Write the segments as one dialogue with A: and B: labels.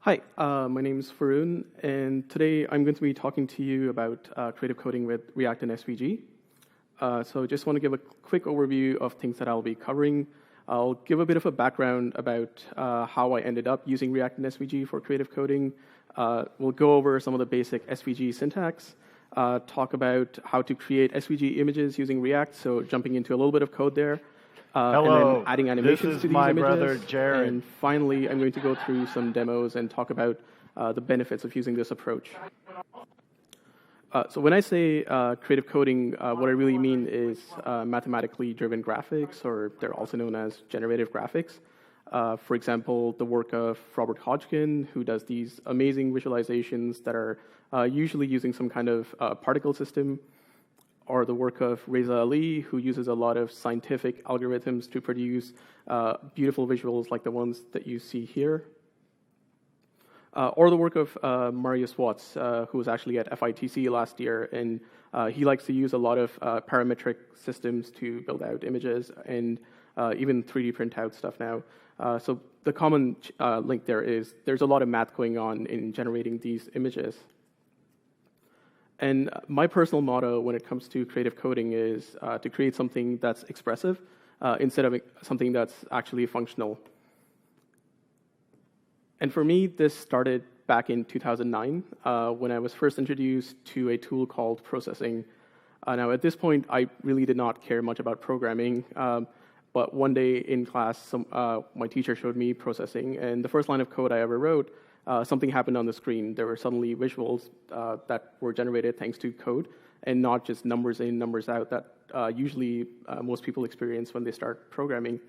A: Hi, my name is Varun, and today I'm going to be talking to you about creative coding with React and SVG. So just want to give a quick overview of things that I'll be covering. I'll give a bit of a background about how I ended up using React and SVG for creative coding. We'll go over some of the basic SVG syntax, talk about how to create SVG images using React, so jumping into a little bit of code there.
B: Hello,
A: and then adding animations to these images.
B: Brother Jared.
A: And finally, I'm going to go through some demos and talk about the benefits of using this approach. So when I say creative coding, what I really mean is mathematically driven graphics, or they're also known as generative graphics. For example, the work of Robert Hodgkin, who does these amazing visualizations that are usually using some kind of particle system, or the work of Reza Ali, who uses a lot of scientific algorithms to produce beautiful visuals like the ones that you see here. Or the work of Marius Watts, who was actually at FITC last year, and he likes to use a lot of parametric systems to build out images and even 3D print out stuff now. So the common link there is there's a lot of math going on in generating these images. And my personal motto when it comes to creative coding is to create something that's expressive instead of something that's actually functional. And for me, this started back in 2009 when I was first introduced to a tool called Processing. Now, at this point, I really did not care much about programming, but one day in class, my teacher showed me Processing, and the first line of code I ever wrote, something happened on the screen. There were suddenly visuals that were generated thanks to code, and not just numbers in, numbers out that usually most people experience when they start programming.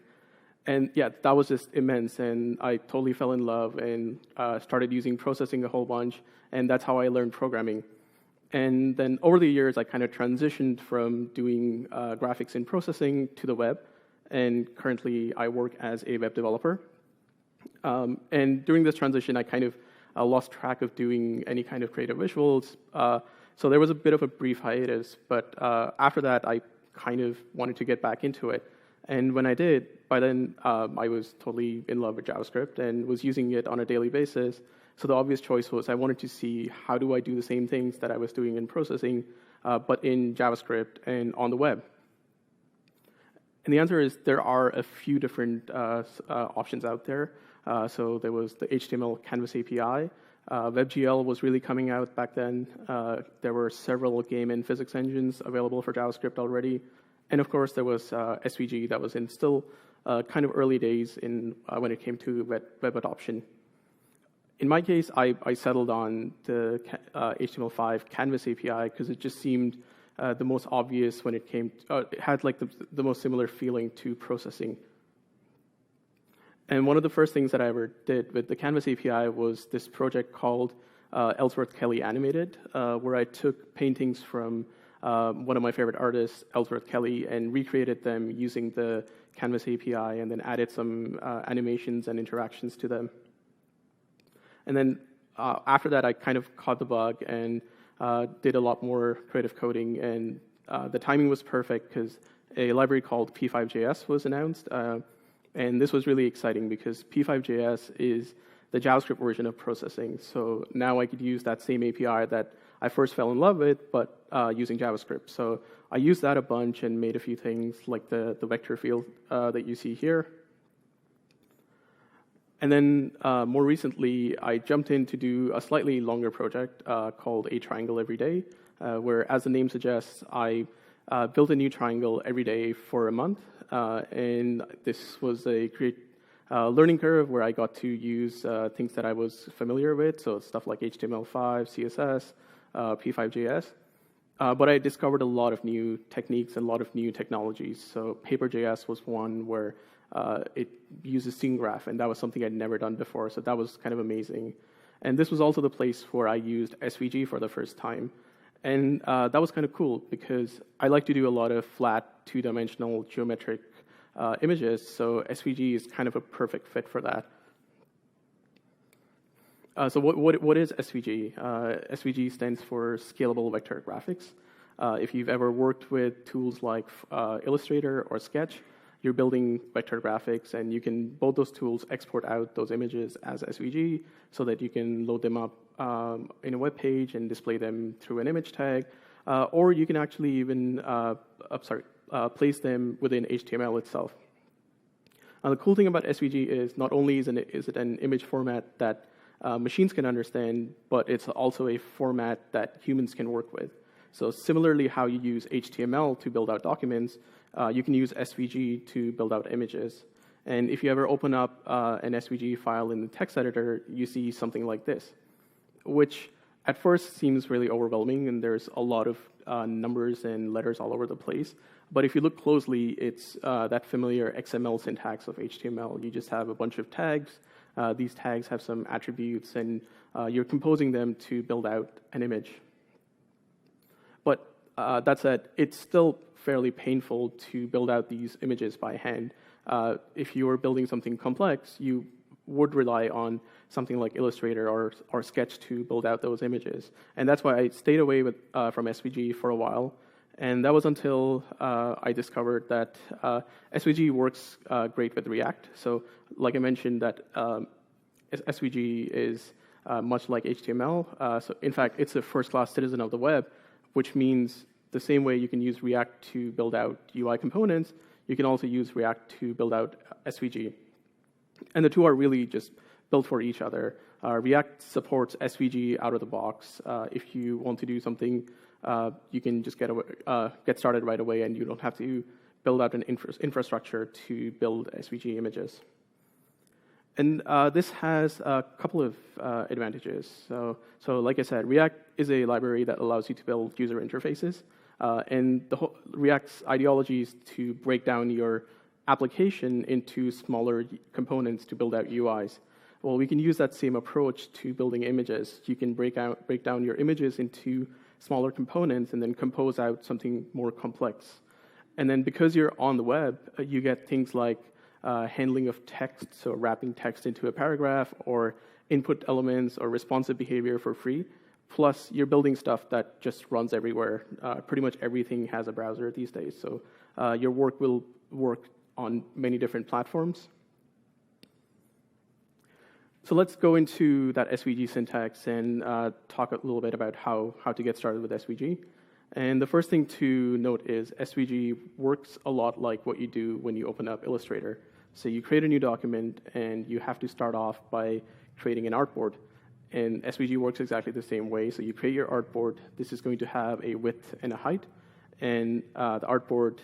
A: And yeah, that was just immense, and I totally fell in love and started using Processing a whole bunch, and that's how I learned programming. And then over the years, I kind of transitioned from doing graphics in Processing to the web, and currently I work as a web developer. And during this transition, I kind of lost track of doing any kind of creative visuals. So there was a bit of a brief hiatus, but after that, I kind of wanted to get back into it. And when I did, by then, I was totally in love with JavaScript and was using it on a daily basis. So the obvious choice was I wanted to see how do I do the same things that I was doing in Processing, but in JavaScript and on the web. And the answer is there are a few different options out there. So there was the HTML Canvas API. WebGL was really coming out back then. There were several game and physics engines available for JavaScript already. And of course, there was SVG that was in still kind of early days in when it came to web adoption. In my case, I settled on the HTML5 Canvas API because it just seemed the most obvious when it came to, it had like the most similar feeling to Processing. And one of the first things that I ever did with the Canvas API was this project called Ellsworth Kelly Animated, where I took paintings from one of my favorite artists, Ellsworth Kelly, and recreated them using the Canvas API and then added some animations and interactions to them. And then after that, I kind of caught the bug and did a lot more creative coding, and the timing was perfect because a library called P5.js was announced. And this was really exciting because P5.js is the JavaScript version of Processing. So now I could use that same API that I first fell in love with, but using JavaScript. So I used that a bunch and made a few things like the vector field that you see here. And then more recently, I jumped in to do a slightly longer project called A Triangle Every Day, where, as the name suggests, I built a new triangle every day for a month. And this was a great learning curve where I got to use things that I was familiar with, so stuff like HTML5, CSS, P5.js. But I discovered a lot of new techniques and a lot of new technologies. So Paper.js was one where it uses scene graph, and that was something I'd never done before, so that was kind of amazing. And this was also the place where I used SVG for the first time. And that was kind of cool because I like to do a lot of flat, two-dimensional geometric images, so SVG is kind of a perfect fit for that. So what is SVG? SVG stands for Scalable Vector Graphics. If you've ever worked with tools like Illustrator or Sketch, you're building vector graphics, and you can, both those tools export out those images as SVG so that you can load them up in a web page and display them through an image tag, or you can actually even place them within HTML itself. The cool thing about SVG is not only is it an image format that machines can understand, but it's also a format that humans can work with. So similarly, how you use HTML to build out documents, you can use SVG to build out images. And if you ever open up an SVG file in the text editor, you see something like this, which at first seems really overwhelming, and there's a lot of numbers and letters all over the place. But if you look closely, it's that familiar XML syntax of HTML. You just have a bunch of tags. These tags have some attributes, and you're composing them to build out an image. But that said, it's still fairly painful to build out these images by hand. If you were building something complex, you would rely on something like Illustrator or Sketch to build out those images. And that's why I stayed away from SVG for a while. And that was until I discovered that SVG works great with React. So like I mentioned, that SVG is much like HTML. So in fact, it's a first-class citizen of the web, which means the same way you can use React to build out UI components, you can also use React to build out SVG. And the two are really just built for each other. React supports SVG out of the box. If you want to do something, you can just get started right away, and you don't have to build out an infrastructure to build SVG images. And this has a couple of advantages. So like I said, React is a library that allows you to build user interfaces. And the whole React's ideology is to break down your application into smaller components to build out UIs. Well, we can use that same approach to building images. You can break down your images into smaller components and then compose out something more complex. And then because you're on the web, you get things like handling of text, so wrapping text into a paragraph, or input elements or responsive behavior for free. Plus, you're building stuff that just runs everywhere. Pretty much everything has a browser these days. So your work will work on many different platforms. So let's go into that SVG syntax and talk a little bit about how to get started with SVG. And the first thing to note is SVG works a lot like what you do when you open up Illustrator. So you create a new document, and you have to start off by creating an artboard. And SVG works exactly the same way. So you create your artboard. This is going to have a width and a height. And the artboard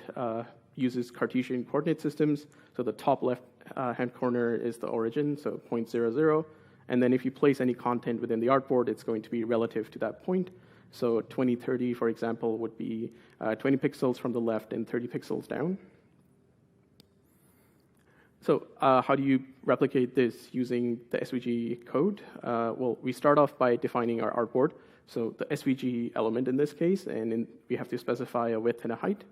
A: uses Cartesian coordinate systems. So the top left-hand corner is the origin, so 0.00. And then if you place any content within the artboard, it's going to be relative to that point. So 2030, for example, would be 20 pixels from the left and 30 pixels down. So how do you replicate this using the SVG code? Well, we start off by defining our artboard. So the SVG element in this case, and we have to specify a width and a height.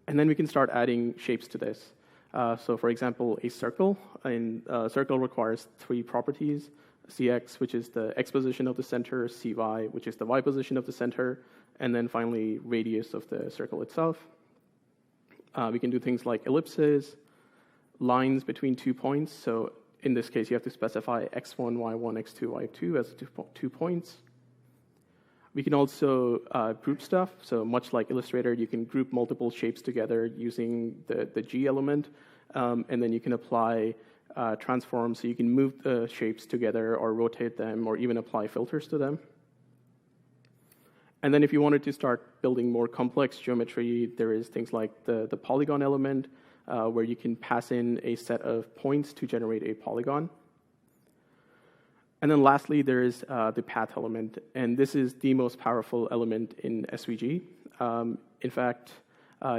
A: And then we can start adding shapes to this. So for example, a circle, and a circle requires 3 properties: Cx, which is the x position of the center; Cy, which is the y position of the center; and then finally radius of the circle itself. We can do things like ellipses, lines between 2 points. So in this case, you have to specify x1, y1, x2, y2 as 2 points. We can also group stuff. So much like Illustrator, you can group multiple shapes together using the G element. And then you can apply transforms, so you can move the shapes together or rotate them or even apply filters to them. And then if you wanted to start building more complex geometry, there is things like the polygon element, where you can pass in a set of points to generate a polygon. And then lastly, there is the path element, and this is the most powerful element in SVG. In fact,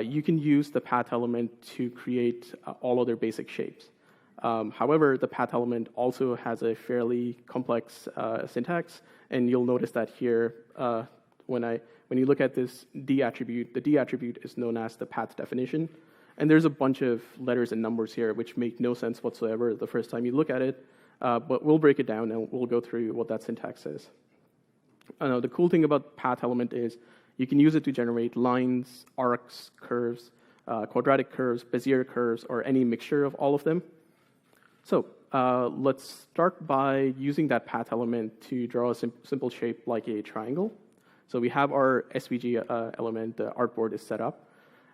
A: you can use the path element to create all other basic shapes. However, the path element also has a fairly complex syntax, and you'll notice that here, when you look at this D attribute, the D attribute is known as the path definition. And there's a bunch of letters and numbers here which make no sense whatsoever the first time you look at it. But we'll break it down and we'll go through what that syntax is. The cool thing about path element is you can use it to generate lines, arcs, curves, quadratic curves, Bezier curves, or any mixture of all of them. So let's start by using that path element to draw a simple shape like a triangle. So we have our SVG element, the artboard is set up.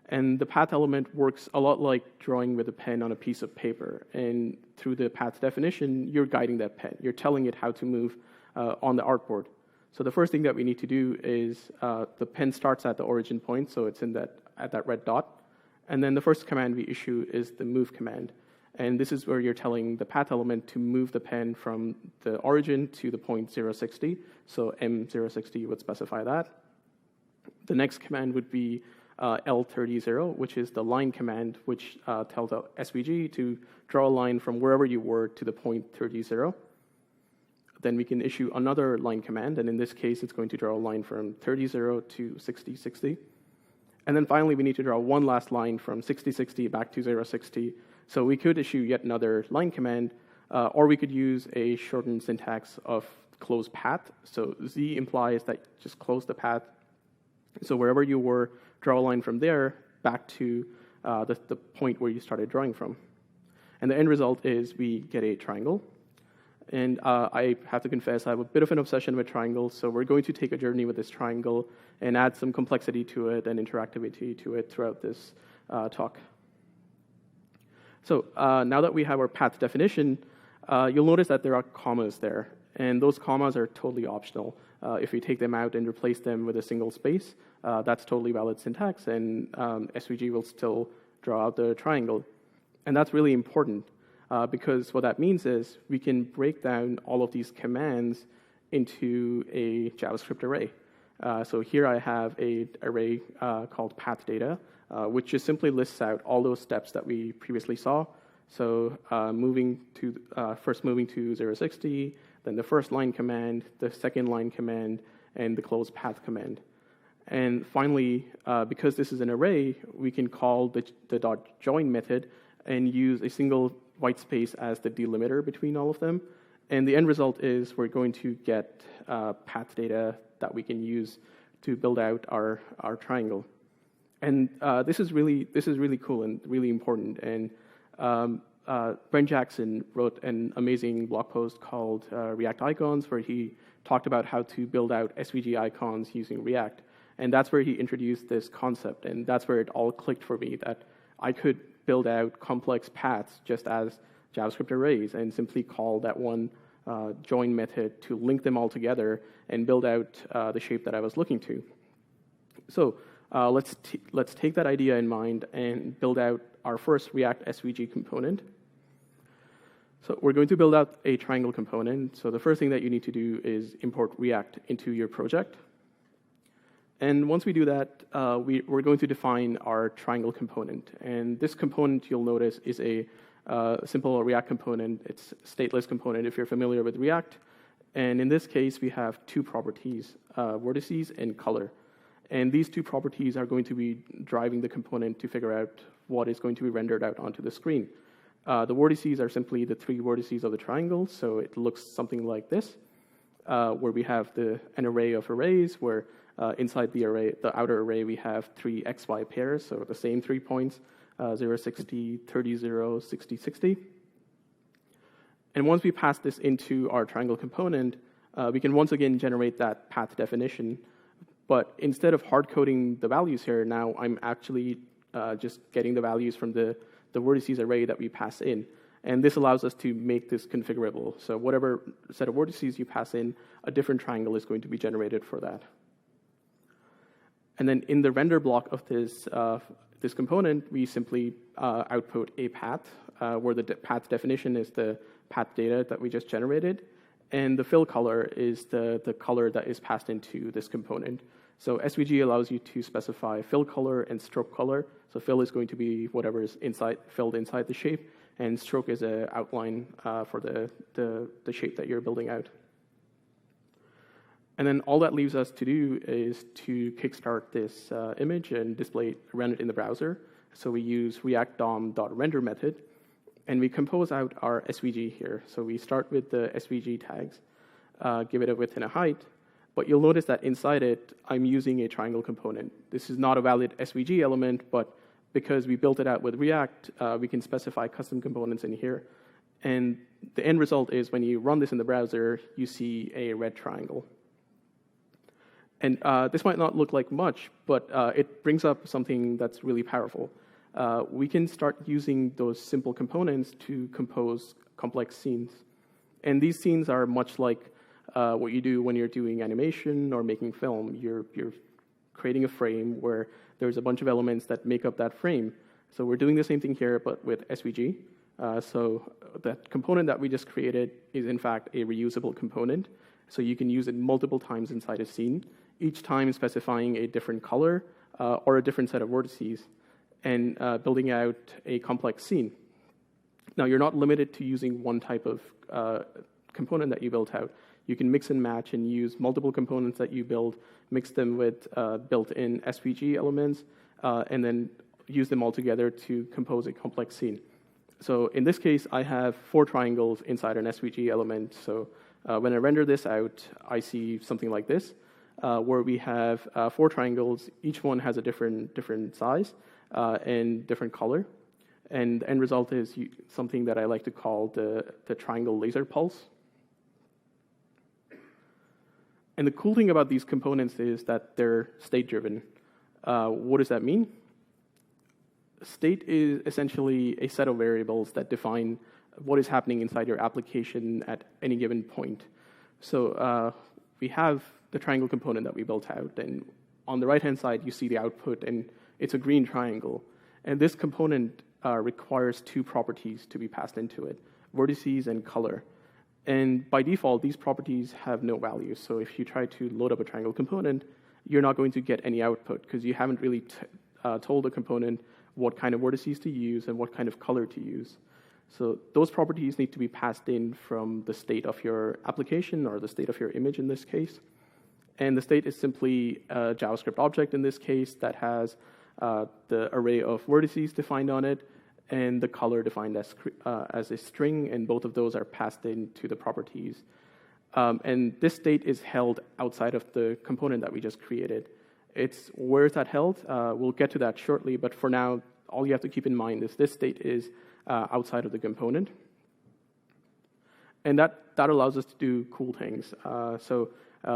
A: And the path element works a lot like drawing with a pen on a piece of paper. And through the path definition, you're guiding that pen. You're telling it how to move on the artboard. So the first thing that we need to do is the pen starts at the origin point, so it's at that red dot. And then the first command we issue is the move command. And this is where you're telling the path element to move the pen from the origin to the point 060. So M060 would specify that. The next command would be L30, which is the line command, which tells the SVG to draw a line from wherever you were to the point 30. Then we can issue another line command, and in this case, it's going to draw a line from 30 to 60. And then finally, we need to draw one last line from 60 back to 060. So we could issue yet another line command, or we could use a shortened syntax of close path. So Z implies that just close the path. So wherever you were, draw a line from there back to the point where you started drawing from. And the end result is we get a triangle. And I have to confess, I have a bit of an obsession with triangles, so we're going to take a journey with this triangle and add some complexity to it and interactivity to it throughout this talk. So now that we have our path definition, you'll notice that there are commas there. And those commas are totally optional. If we take them out and replace them with a single space, that's totally valid syntax, and SVG will still draw out the triangle. And that's really important, because what that means is we can break down all of these commands into a JavaScript array. So here I have an array called path data, which just simply lists out all those steps that we previously saw. So first moving to 060, then the first line command, the second line command, and the close path command. And finally, because this is an array, we can call the .join method and use a single white space as the delimiter between all of them. And the end result is we're going to get path data that we can use to build out our triangle. And this is really cool and really important. And Brent Jackson wrote an amazing blog post called React Icons, where he talked about how to build out SVG icons using React. And that's where he introduced this concept, and that's where it all clicked for me, that I could build out complex paths just as JavaScript arrays and simply call that one join method to link them all together and build out the shape that I was looking to. So let's take that idea in mind and build out our first React SVG component. So we're going to build out a triangle component. So the first thing that you need to do is import React into your project. And once we do that, we're going to define our triangle component. And this component, you'll notice, is a simple React component. It's a stateless component if you're familiar with React. And in this case, we have two properties, vertices and color. And these two properties are going to be driving the component to figure out what is going to be rendered out onto the screen. The vertices are simply the three vertices of the triangle, so it looks something like this, where we have an array of arrays, where inside the outer array, we have three XY pairs, so the same 3 points, 0, 60, 30, 0, 60, 60. And once we pass this into our triangle component, we can once again generate that path definition. But instead of hard-coding the values here, now I'm actually just getting the values from the vertices array that we pass in. And this allows us to make this configurable. So whatever set of vertices you pass in, a different triangle is going to be generated for that. And then in the render block of this component, we simply output a path, where the path definition is the path data that we just generated, and the fill color is the color that is passed into this component. So SVG allows you to specify fill color and stroke color. So fill is going to be whatever is filled inside the shape, and stroke is an outline for the shape that you're building out. And then all that leaves us to do is to kickstart this image and run it in the browser. So we use React DOM.render method, and we compose out our SVG here. So we start with the SVG tags, give it a width and a height, but you'll notice that inside it, I'm using a triangle component. This is not a valid SVG element, but because we built it out with React, we can specify custom components in here. And the end result is when you run this in the browser, you see a red triangle. And this might not look like much, but it brings up something that's really powerful. We can start using those simple components to compose complex scenes. And these scenes are much like what you do when you're doing animation or making film. You're creating a frame where there's a bunch of elements that make up that frame. So we're doing the same thing here, but with SVG. So that component that we just created is, in fact, a reusable component. So you can use it multiple times inside a scene, each time specifying a different color or a different set of vertices, and building out a complex scene. Now, you're not limited to using one type of component that you built out. You can mix and match and use multiple components that you build, mix them with built-in SVG elements, and then use them all together to compose a complex scene. So in this case, I have 4 triangles inside an SVG element. So when I render this out, I see something like this, where we have 4 triangles. Each one has a different size and different color. And the end result is something that I like to call the triangle laser pulse. And the cool thing about these components is that they're state-driven. What does that mean? State is essentially a set of variables that define what is happening inside your application at any given point. So we have the triangle component that we built out, and on the right-hand side, you see the output, and it's a green triangle. And this component requires 2 properties to be passed into it, vertices and color. And by default, these properties have no value. So if you try to load up a triangle component, you're not going to get any output because you haven't really told the component what kind of vertices to use and what kind of color to use. So those properties need to be passed in from the state of your application or the state of your image in this case. And the state is simply a JavaScript object in this case that has the array of vertices defined on it and the color defined as a string, and both of those are passed into the properties. And this state is held outside of the component that we just created. Where is that held? We'll get to that shortly, but for now, all you have to keep in mind is this state is outside of the component. And that allows us to do cool things.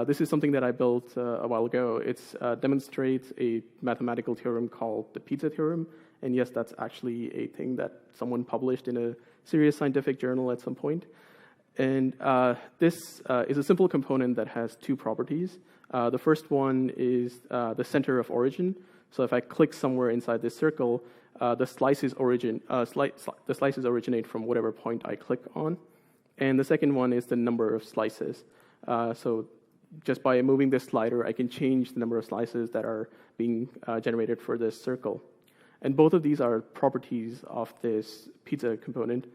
A: This is something that I built a while ago. It demonstrates a mathematical theorem called the Pizza Theorem. And yes, that's actually a thing that someone published in a serious scientific journal at some point. And this is a simple component that has 2 properties. The first one is the center of origin. So if I click somewhere inside this circle, the slices originate from whatever point I click on. And the second one is the number of slices. So just by moving this slider, I can change the number of slices that are being generated for this circle. And both of these are properties of this pizza component.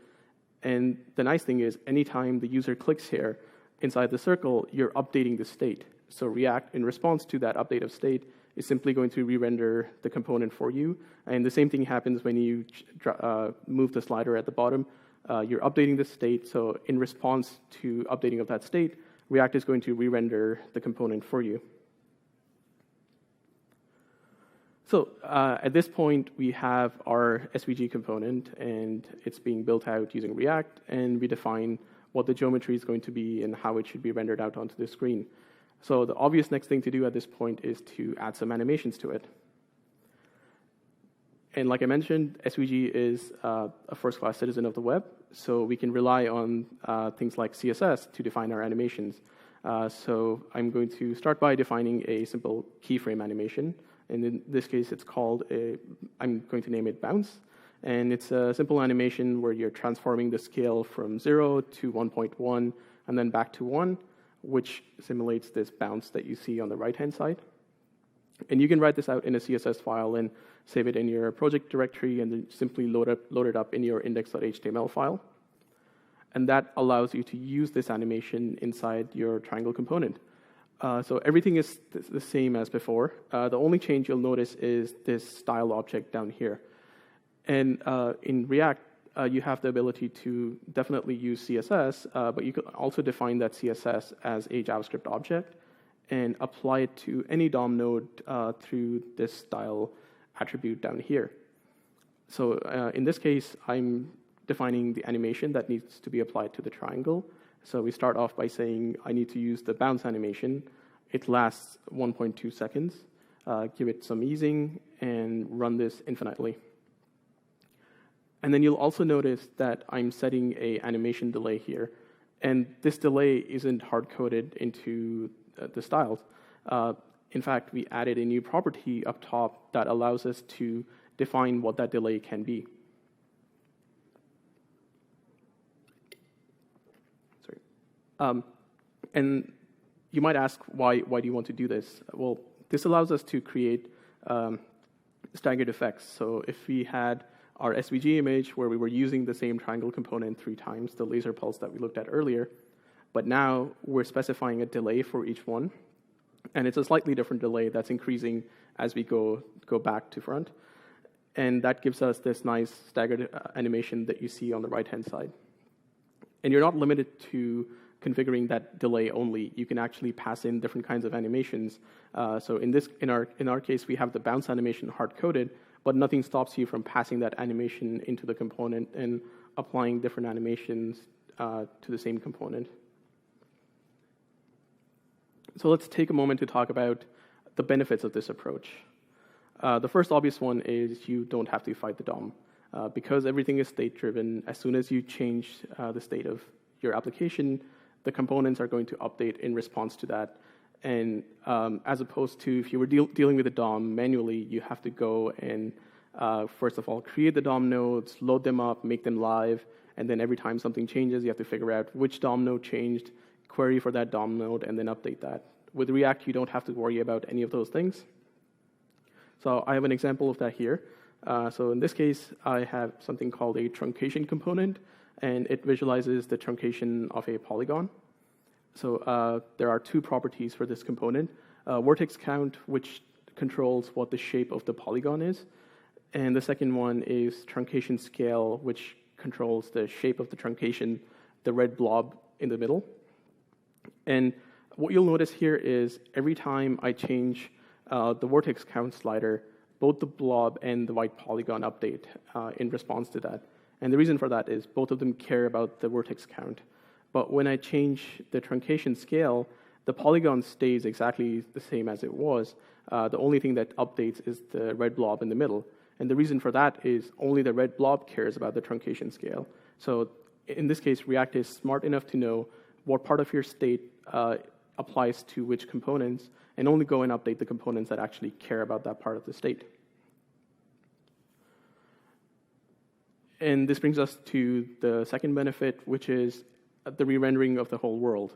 A: And the nice thing is, anytime the user clicks here inside the circle, you're updating the state. So React, in response to that update of state, is simply going to re-render the component for you. And the same thing happens when you move the slider at the bottom. You're updating the state. So in response to updating of that state, React is going to re-render the component for you. So at this point, we have our SVG component, and it's being built out using React, and we define what the geometry is going to be and how it should be rendered out onto the screen. So the obvious next thing to do at this point is to add some animations to it. And like I mentioned, SVG is a first-class citizen of the web, so we can rely on things like CSS to define our animations. So I'm going to start by defining a simple keyframe animation. And in this case, it's called I'm going to name it bounce. And it's a simple animation where you're transforming the scale from 0 to 1.1 and then back to 1, which simulates this bounce that you see on the right-hand side. And you can write this out in a CSS file and save it in your project directory and then simply load it up in your index.html file. And that allows you to use this animation inside your triangle component. So everything is the same as before. The only change you'll notice is this style object down here. And in React, you have the ability to definitely use CSS, but you can also define that CSS as a JavaScript object and apply it to any DOM node through this style attribute down here. So in this case, I'm defining the animation that needs to be applied to the triangle. So we start off by saying I need to use the bounce animation. It lasts 1.2 seconds. Give it some easing and run this infinitely. And then you'll also notice that I'm setting a animation delay here. And this delay isn't hard-coded into the styles. In fact, we added a new property up top that allows us to define what that delay can be. Sorry. And you might ask, why do you want to do this? Well, this allows us to create staggered effects. So if we had our SVG image where we were using the same triangle component 3 times, the laser pulse that we looked at earlier, but now we're specifying a delay for each one, and it's a slightly different delay that's increasing as we go back to front, and that gives us this nice staggered animation that you see on the right-hand side. And you're not limited to configuring that delay only. You can actually pass in different kinds of animations. So in our case, we have the bounce animation hard-coded, but nothing stops you from passing that animation into the component and applying different animations to the same component. So let's take a moment to talk about the benefits of this approach. The first obvious one is you don't have to fight the DOM. Because everything is state-driven, as soon as you change the state of your application, the components are going to update in response to that. And as opposed to if you were dealing with the DOM manually, you have to go and first of all create the DOM nodes, load them up, make them live, and then every time something changes, you have to figure out which DOM node changed, query for that DOM node, and then update that. With React, you don't have to worry about any of those things. So I have an example of that here. So in this case, I have something called a truncation component, and it visualizes the truncation of a polygon. So there are 2 properties for this component. Vertex count, which controls what the shape of the polygon is. And the second one is truncation scale, which controls the shape of the truncation, the red blob in the middle. And what you'll notice here is every time I change the vertex count slider, both the blob and the white polygon update in response to that. And the reason for that is both of them care about the vertex count. But when I change the truncation scale, the polygon stays exactly the same as it was. The only thing that updates is the red blob in the middle. And the reason for that is only the red blob cares about the truncation scale. So in this case, React is smart enough to know what part of your state applies to which components, and only go and update the components that actually care about that part of the state. And this brings us to the second benefit, which is the re-rendering of the whole world.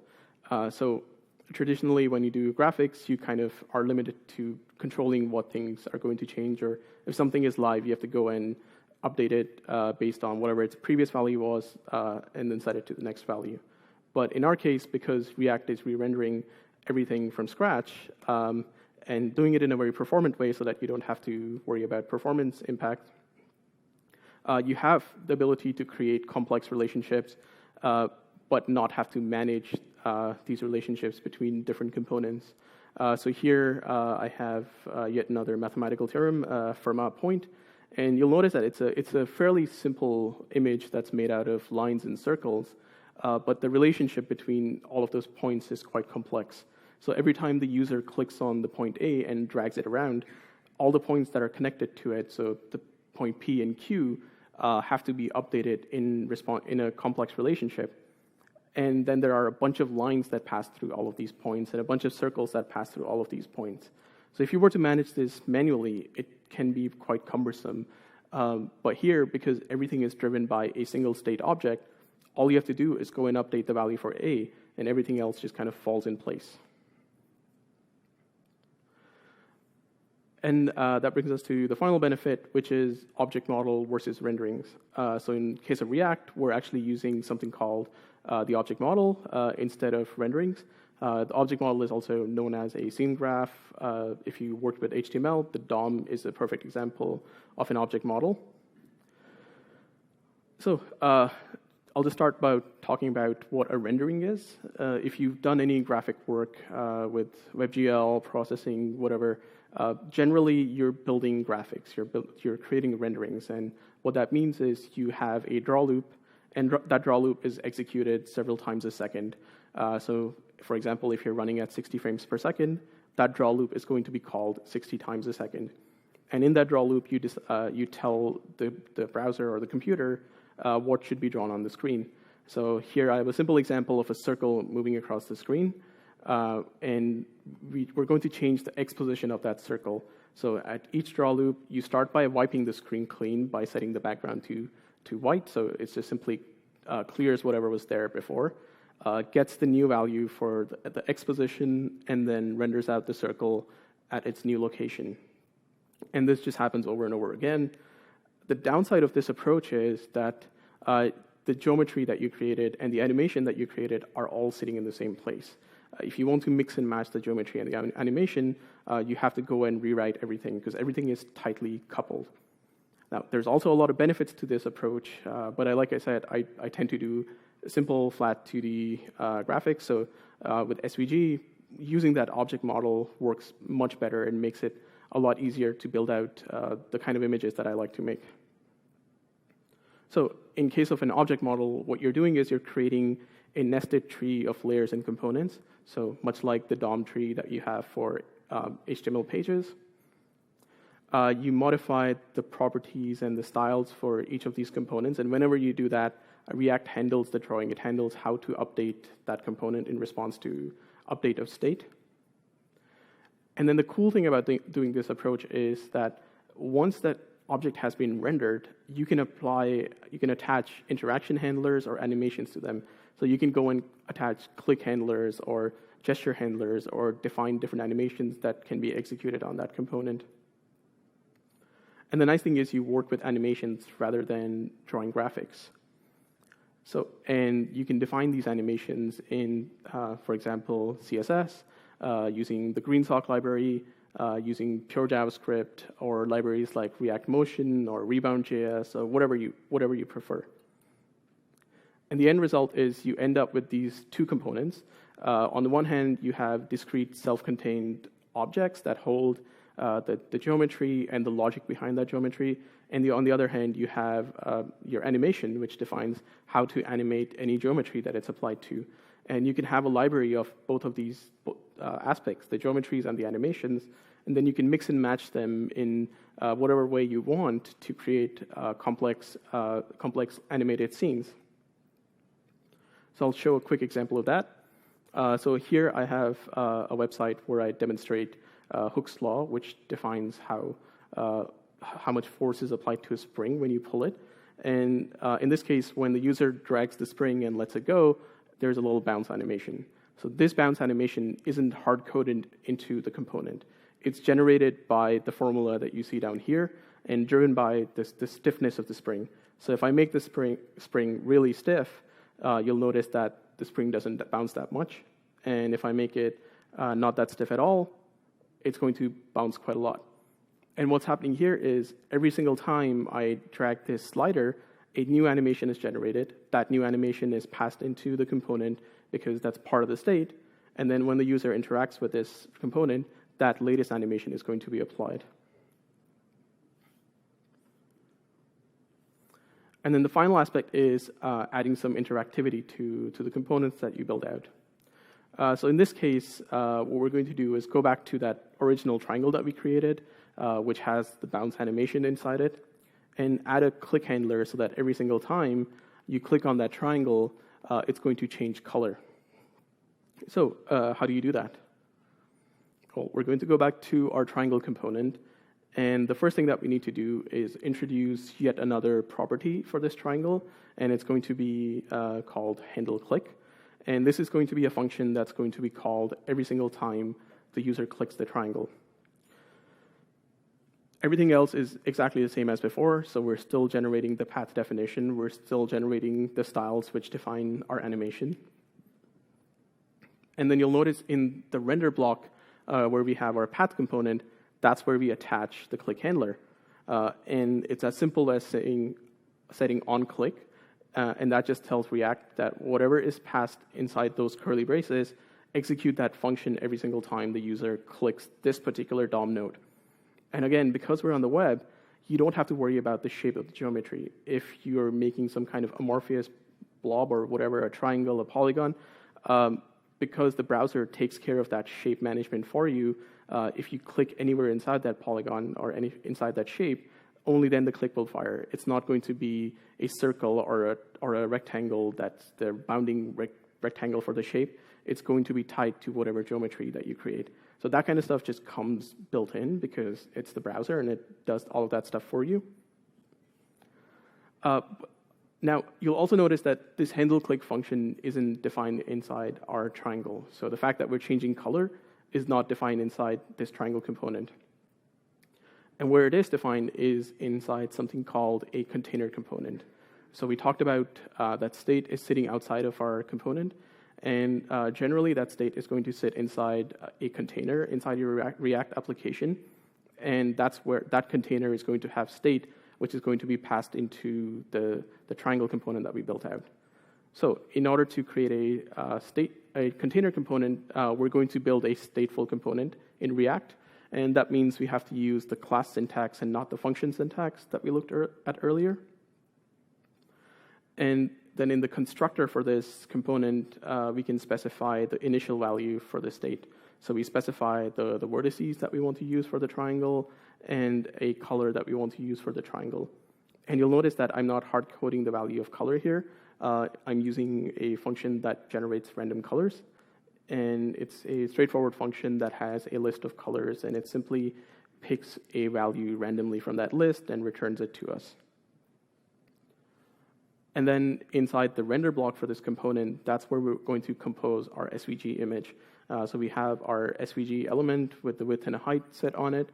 A: So traditionally, when you do graphics, you kind of are limited to controlling what things are going to change, or if something is live, you have to go and update it based on whatever its previous value was, and then set it to the next value. But in our case, because React is re-rendering everything from scratch, and doing it in a very performant way so that you don't have to worry about performance impact, you have the ability to create complex relationships, but not have to manage these relationships between different components. So here I have yet another mathematical theorem, Fermat point, and you'll notice that it's a fairly simple image that's made out of lines and circles, but the relationship between all of those points is quite complex. So every time the user clicks on the point A and drags it around, all the points that are connected to it, so the point P and Q, have to be updated in a complex relationship. And then there are a bunch of lines that pass through all of these points and a bunch of circles that pass through all of these points. So if you were to manage this manually, it can be quite cumbersome. But here, because everything is driven by a single state object, all you have to do is go and update the value for A, and everything else just kind of falls in place. And that brings us to the final benefit, which is object model versus renderings. So in case of React, we're actually using something called the object model instead of renderings. The object model is also known as a scene graph. If you worked with HTML, the DOM is a perfect example of an object model. So I'll just start by talking about what a rendering is. If you've done any graphic work with WebGL, processing, whatever, Generally, you're building graphics. You're creating renderings. And what that means is you have a draw loop, and that draw loop is executed several times a second. So, for example, if you're running at 60 frames per second, that draw loop is going to be called 60 times a second. And in that draw loop, you tell the browser or the computer what should be drawn on the screen. So here I have a simple example of a circle moving across the screen. And we're going to change the X position of that circle. So at each draw loop, you start by wiping the screen clean by setting the background to white. So it just simply clears whatever was there before, gets the new value for the X position, and then renders out the circle at its new location. And this just happens over and over again. The downside of this approach is that the geometry that you created and the animation that you created are all sitting in the same place. If you want to mix and match the geometry and the animation, you have to go and rewrite everything because everything is tightly coupled. Now, there's also a lot of benefits to this approach, but like I said, I tend to do simple, flat 2D graphics. So with SVG, using that object model works much better and makes it a lot easier to build out the kind of images that I like to make. So in case of an object model, what you're doing is you're creating a nested tree of layers and components, so much like the DOM tree that you have for HTML pages. You modify the properties and the styles for each of these components, and whenever you do that, React handles the drawing. It handles how to update that component in response to update of state. And then the cool thing about doing this approach is that once that object has been rendered, you can attach interaction handlers or animations to them. So you can go and attach click handlers or gesture handlers or define different animations that can be executed on that component. And the nice thing is you work with animations rather than drawing graphics. So, and you can define these animations in, for example, CSS, using the GreenSock library, using pure JavaScript, or libraries like React Motion or Rebound.js, or whatever you prefer. And the end result is you end up with these two components. On the one hand, you have discrete self-contained objects that hold the geometry and the logic behind that geometry. And on the other hand, you have your animation, which defines how to animate any geometry that it's applied to. And you can have a library of both of these aspects, the geometries and the animations, and then you can mix and match them in whatever way you want to create complex animated scenes. So I'll show a quick example of that. So here I have a website where I demonstrate Hooke's law, which defines how much force is applied to a spring when you pull it. And in this case, when the user drags the spring and lets it go, there's a little bounce animation. So this bounce animation isn't hard-coded into the component. It's generated by the formula that you see down here and driven by the stiffness of the spring. So if I make the spring really stiff, you'll notice that the spring doesn't bounce that much. And if I make it not that stiff at all, it's going to bounce quite a lot. And what's happening here is every single time I drag this slider, a new animation is generated. That new animation is passed into the component because that's part of the state. And then when the user interacts with this component, that latest animation is going to be applied. And then the final aspect is adding some interactivity to the components that you build out. So in this case, what we're going to do is go back to that original triangle that we created, which has the bounce animation inside it, and add a click handler so that every single time you click on that triangle, it's going to change color. So how do you do that? Well, we're going to go back to our triangle component, and the first thing that we need to do is introduce yet another property for this triangle, and it's going to be called handle click. And this is going to be a function that's going to be called every single time the user clicks the triangle. Everything else is exactly the same as before, so we're still generating the path definition, we're still generating the styles which define our animation. And then you'll notice in the render block where we have our path component, that's where we attach the click handler. And it's as simple as setting on click, and that just tells React that whatever is passed inside those curly braces execute that function every single time the user clicks this particular DOM node. And again, because we're on the web, you don't have to worry about the shape of the geometry. If you're making some kind of amorphous blob or whatever, a triangle, a polygon, because the browser takes care of that shape management for you, if you click anywhere inside that polygon or inside that shape, only then the click will fire. It's not going to be a circle or a rectangle that's the bounding rectangle for the shape. It's going to be tied to whatever geometry that you create. So that kind of stuff just comes built in because it's the browser and it does all of that stuff for you. Now, you'll also notice that this handle click function isn't defined inside our triangle. So the fact that we're changing color is not defined inside this triangle component. And where it is defined is inside something called a container component. So we talked about that state is sitting outside of our component. And generally, that state is going to sit inside a container inside your React application. And that's where that container is going to have state, which is going to be passed into the triangle component that we built out. So in order to create a container component, we're going to build a stateful component in React. And that means we have to use the class syntax and not the function syntax that we looked at earlier. And then in the constructor for this component, we can specify the initial value for the state. So we specify the vertices that we want to use for the triangle and a color that we want to use for the triangle. And you'll notice that I'm not hard coding the value of color here. I'm using a function that generates random colors. And it's a straightforward function that has a list of colors, and it simply picks a value randomly from that list and returns it to us. And then inside the render block for this component, that's where we're going to compose our SVG image. So we have our SVG element with the width and a height set on it.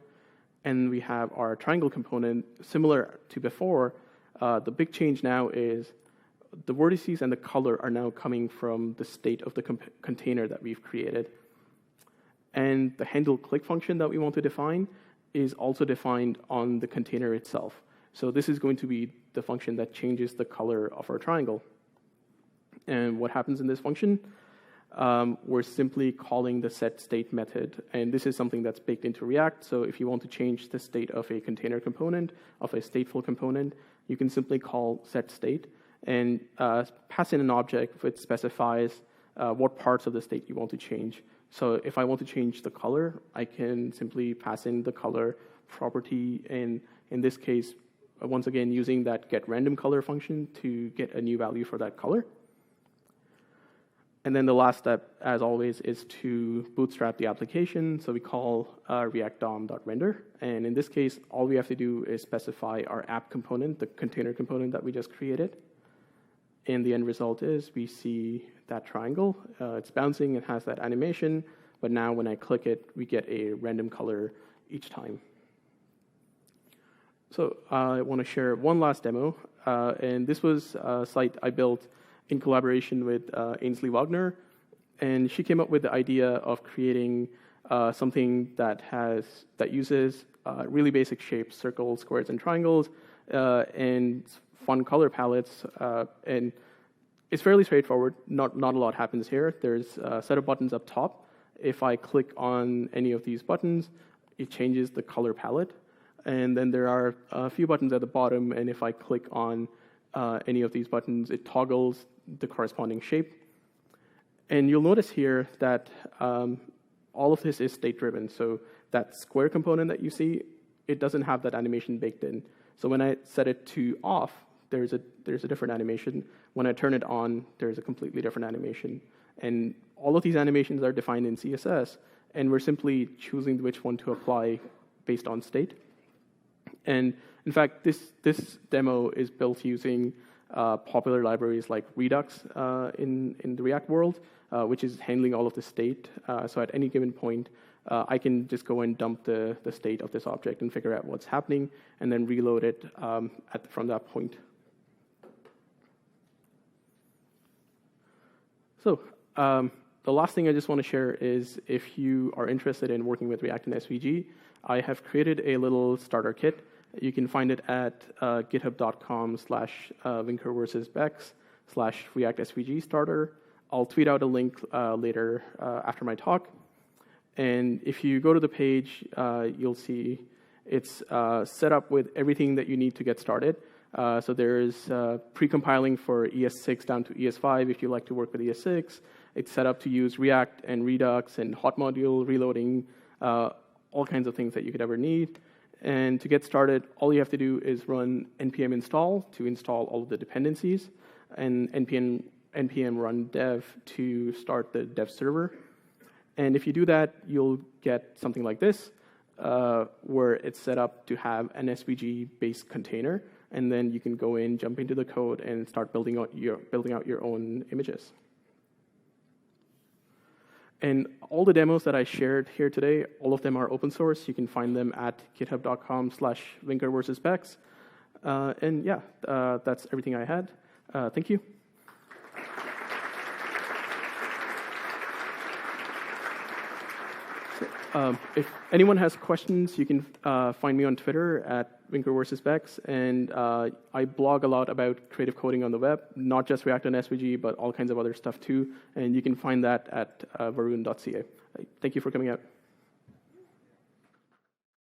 A: And we have our triangle component, similar to before. The big change now is the vertices and the color are now coming from the state of the container that we've created. And the handle click function that we want to define is also defined on the container itself. So this is going to be the function that changes the color of our triangle. And what happens in this function? We're simply calling the setState method. And this is something that's baked into React. So if you want to change the state of a container component, of a stateful component, you can simply call setState and pass in an object which specifies what parts of the state you want to change. So if I want to change the color, I can simply pass in the color property, and in this case, once again, using that getRandomColor function to get a new value for that color. And then the last step, as always, is to bootstrap the application. So we call React DOM.render. And in this case, all we have to do is specify our app component, the container component that we just created. And the end result is we see that triangle. It's bouncing, it has that animation, but now when I click it, we get a random color each time. So I want to share one last demo, and this was a site I built in collaboration with Ainsley Wagner, and she came up with the idea of creating something that uses really basic shapes, circles, squares, and triangles, and fun color palettes, and it's fairly straightforward. Not a lot happens here. There's a set of buttons up top. If I click on any of these buttons, it changes the color palette. And then there are a few buttons at the bottom, and if I click on any of these buttons, it toggles the corresponding shape. And you'll notice here that all of this is state-driven. So that square component that you see, it doesn't have that animation baked in. So when I set it to off, there's a different animation. When I turn it on, there's a completely different animation. And all of these animations are defined in CSS, and we're simply choosing which one to apply based on state. And in fact, this demo is built using popular libraries like Redux in the React world, which is handling all of the state. So at any given point, I can just go and dump the state of this object and figure out what's happening, and then reload it from that point. So the last thing I just want to share is if you are interested in working with React and SVG, I have created a little starter kit. You can find it at github.com/vinkerversusbex/React SVG starter. I'll tweet out a link later after my talk. And if you go to the page, you'll see it's set up with everything that you need to get started. So there's pre-compiling for ES6 down to ES5 if you like to work with ES6. It's set up to use React and Redux and hot module reloading, all kinds of things that you could ever need. And to get started, all you have to do is run npm install to install all of the dependencies, and npm run dev to start the dev server. And if you do that, you'll get something like this, where it's set up to have an SVG-based container, and then you can go in, jump into the code, and start building out your own images. And all the demos that I shared here today, all of them are open source. You can find them at github.com/Winker versus Specs. And yeah, that's everything I had. Thank you. If anyone has questions, you can find me on Twitter at Winker versus Specs, and I blog a lot about creative coding on the web, not just React and SVG, but all kinds of other stuff too, and you can find that at varun.ca. Thank you for coming out.